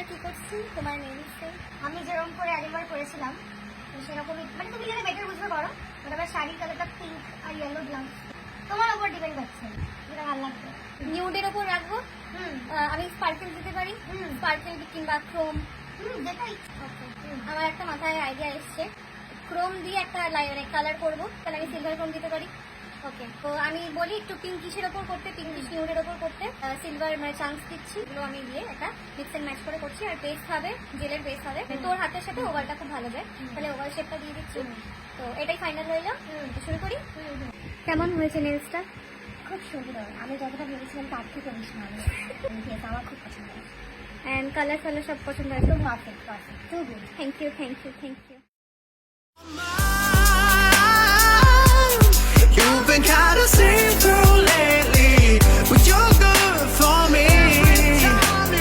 আমরা কি করছি তোমার নেলসে? আমি যেরকম করে আগেরবার করেছিলাম সেরকমই, মানে তুমি যেটা বেটার বুঝতে পারো। বাট আমার শাড়ির কালারটা পিঙ্ক আর ইয়েলো দিলাম, তোমার উপর ডিপেন্ড করছে যেটা ভালো লাগবে। নিউডের ওপর রাখবো। আমি স্পার্কেল দিতে পারি, স্পার্কেল কিংবা ক্রোম, যেটাই। আমার একটা মাথায় আইডিয়া এসছে, ক্রোম দিয়ে একটা কালার করবো, তাহলে আমি সিলভার ক্রোম দিতে পারি। ওকে, তো আমি বলি একটু পিঙ্কিশের ওপর করতে, পিঙ্কিশ নিউডের ওপর করতে সিলভার মানে চান্স দিচ্ছি। এগুলো আমি দিয়ে একটা মিক্স এন্ড ম্যাচ করে করছি। আর বেস হবে জেলের বেস হবে, তোর হাতের সাথে ওভালটা খুব ভালো যায়, তাহলে ওভাল শেপটা দিয়ে দিচ্ছি। তো এটাই ফাইনাল হয়ে যাও, শুরু করি। কেমন হয়েছে নেলসটা? খুব সুন্দর, আমি যতটা ভেবেছিলাম তার থেকে বেশি ভালো। আমার খুব পছন্দ হয়েছে। অ্যান্ড কালার ফালার সব পছন্দ হয়েছে? Perfect perfect, too good. Thank you, thank you, thank you.